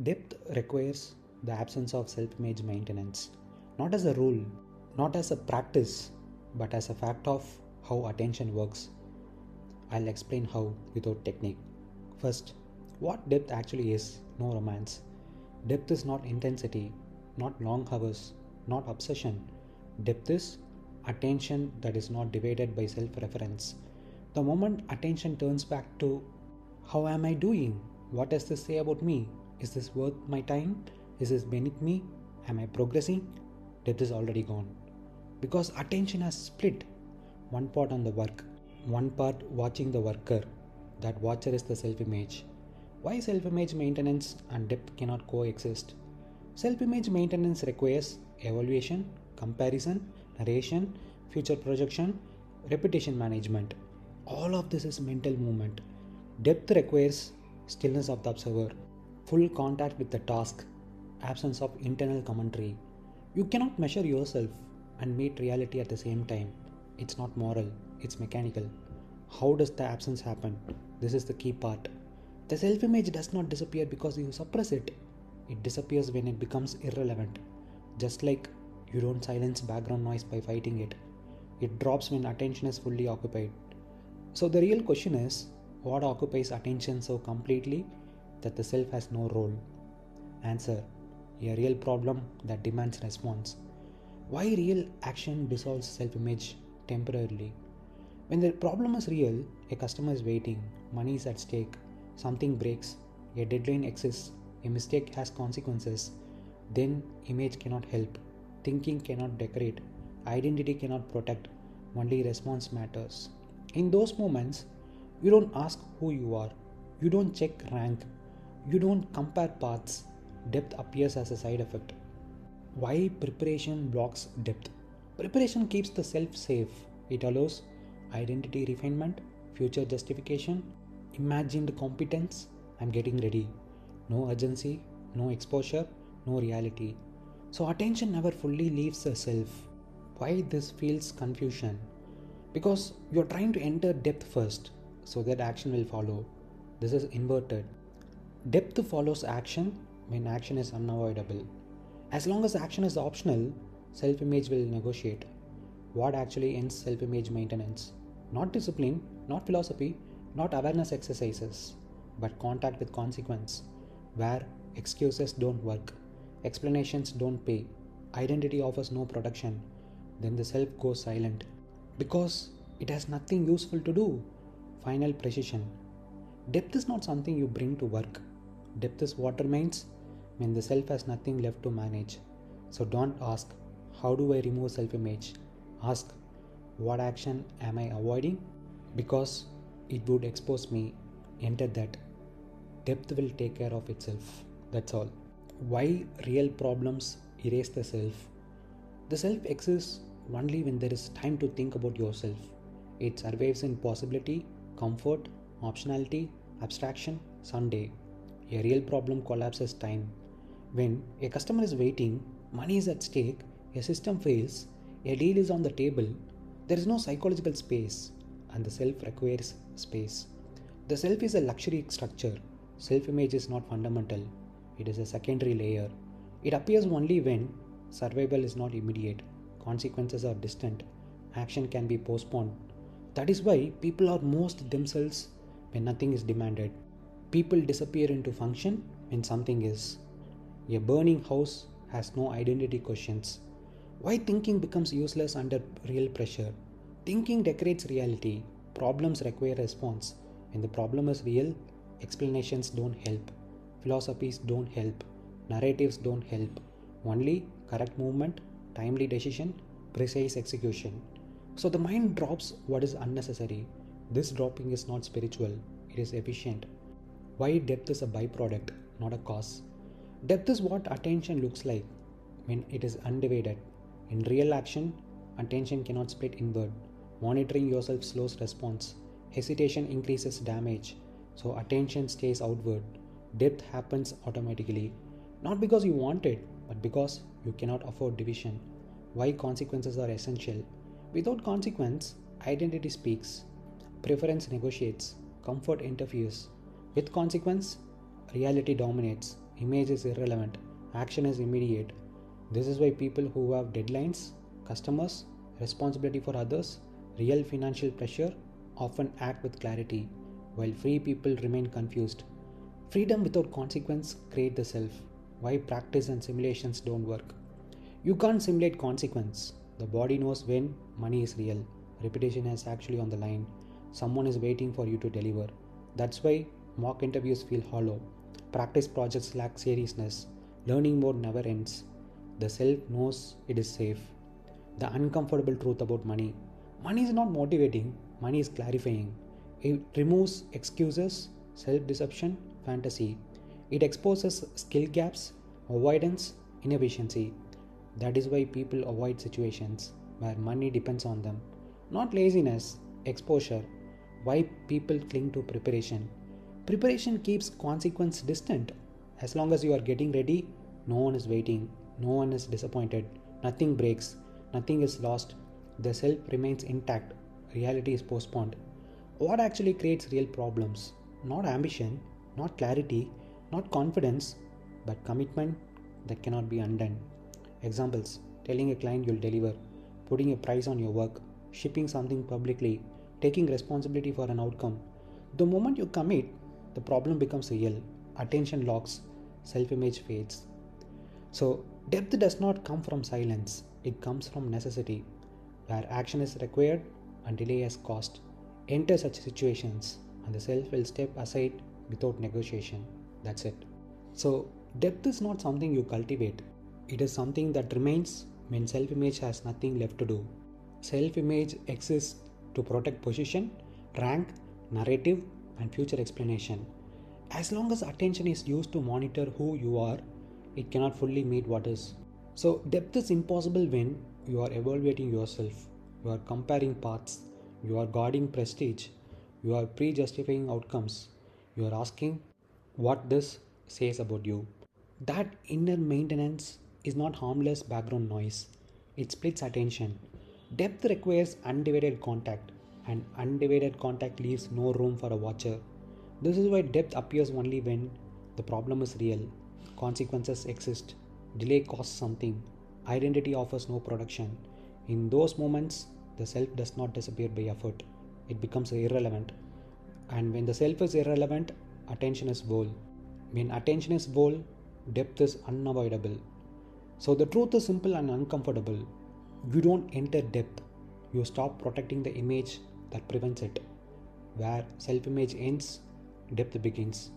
Depth requires the absence of self-image maintenance, not as a rule, not as a practice, but as a fact of how attention works. I'll explain how without technique. First, what depth actually is: no romance. Depth is not intensity, not long hours, not obsession. Depth is attention that is not divided by self reference. The moment attention turns back to how am I doing? What does this say about me? Is this worth my time? Is this beneath me? Am I progressing? Depth is already gone. Because attention has split. One part on the work, one part watching the worker. That watcher is the self image. Why self image maintenance and depth cannot coexist? Self image maintenance requires evaluation, comparison, narration, future projection, repetition management. All of this is mental movement. Depth requires stillness of the observer, full contact with the task, absence of internal commentary. You cannot measure yourself and meet reality at the same time. It's not moral, it's mechanical. How does the absence happen? This is the key part. The self image does not disappear because you suppress it. It disappears when it becomes irrelevant. Just like you don't silence background noise by fighting it. It drops when attention is fully occupied. So the real question is, what occupies attention so completely that the self has no role? Answer: a real problem that demands response. Why real action dissolves self-image temporarily? When the problem is real, a customer is waiting, money is at stake, something breaks, a deadline exists, a mistake has consequences, then image cannot help, thinking cannot decorate, identity cannot protect, only response matters. In those moments, you don't ask who you are, you don't check rank, you don't compare paths. Depth appears as a side effect. Why preparation blocks depth? Preparation keeps the self safe. It allows identity refinement, future justification, imagined competence. I'm getting ready. No urgency, no exposure, no reality. So attention never fully leaves the self. Why this feels confusion? Because you're trying to enter depth first, so that action will follow. This is inverted. Depth follows action when action is unavoidable. As long as action is optional, self-image will negotiate. What actually ends self-image maintenance? Not discipline, not philosophy, not awareness exercises, but contact with consequence, where excuses don't work, explanations don't pay, identity offers no protection. Then the self goes silent because it has nothing useful to do. Final precision. Depth is not something you bring to work. Depth is what remains when the self has nothing left to manage. So don't ask, how do I remove self-image? Ask, what action am I avoiding? Because it would expose me. Enter that. Depth will take care of itself. That's all. Why real problems erase the self? The self exists only when there is time to think about yourself. It survives in possibility, comfort, optionality, abstraction, Sunday. A real problem collapses time. When a customer is waiting, money is at stake, a system fails, a deal is on the table, there is no psychological space, and the self requires space. The self is a luxury structure. Self-image is not fundamental. It is a secondary layer. It appears only when survival is not immediate, consequences are distant, action can be postponed. That is why people are most themselves when nothing is demanded. People disappear into function when something is. A burning house has no identity questions. Why thinking becomes useless under real pressure? Thinking decorates reality. Problems require response. When the problem is real, explanations don't help. Philosophies don't help. Narratives don't help. Only correct movement, timely decision, precise execution. So the mind drops what is unnecessary. This dropping is not spiritual, it is efficient. Why depth is a byproduct, not a cause? Depth is what attention looks like when it is undivided. In real action, attention cannot split inward. Monitoring yourself slows response. Hesitation increases damage. So attention stays outward. Depth happens automatically. Not because you want it, but because you cannot afford division. Why consequences are essential? Without consequence, identity speaks. Preference negotiates. Comfort interferes. With consequence, reality dominates. image is irrelevant, action is immediate. This is why people who have deadlines, customers, responsibility for others, real financial pressure often act with clarity, while free people remain confused. Freedom without consequence creates the self. Why practice and simulations don't work? You can't simulate consequence. The body knows when money is real, reputation is actually on the line, someone is waiting for you to deliver. That's why mock interviews feel hollow. Practice projects lack seriousness. Learning more never ends. The self knows it is safe. The uncomfortable truth about money. Money is not motivating, money is clarifying. It removes excuses, self deception, fantasy. It exposes skill gaps, avoidance, inefficiency. That is why people avoid situations where money depends on them. Not laziness, exposure. Why people cling to preparation. Preparation keeps consequence distant. As long as you are getting ready, no one is waiting, no one is disappointed, nothing breaks, nothing is lost. The self remains intact, reality is postponed. What actually creates real problems? Not ambition, not clarity, not confidence, but commitment that cannot be undone. Examples: telling a client you'll deliver, putting a price on your work, shipping something publicly, taking responsibility for an outcome. The moment you commit, the problem becomes real, attention locks, self image fades. So, depth does not come from silence, it comes from necessity, where action is required and delay has cost. Enter such situations, and the self will step aside without negotiation. That's it. So, depth is not something you cultivate, it is something that remains when self image has nothing left to do. Self image exists to protect position, rank, narrative, and future explanation. As long as attention is used to monitor who you are, it cannot fully meet what is. So, depth is impossible when you are evaluating yourself, you are comparing paths, you are guarding prestige, you are pre justifying outcomes, you are asking what this says about you. That inner maintenance is not harmless background noise, it splits attention. Depth requires undivided contact, and undivided contact leaves no room for a watcher. This is why depth appears only when the problem is real, consequences exist, delay costs something, identity offers no protection. In those moments, the self does not disappear by effort, it becomes irrelevant. And when the self is irrelevant, attention is whole. When attention is whole, depth is unavoidable. So the truth is simple and uncomfortable. You don't enter depth, you stop protecting the image that prevents it. Where self image ends, depth begins.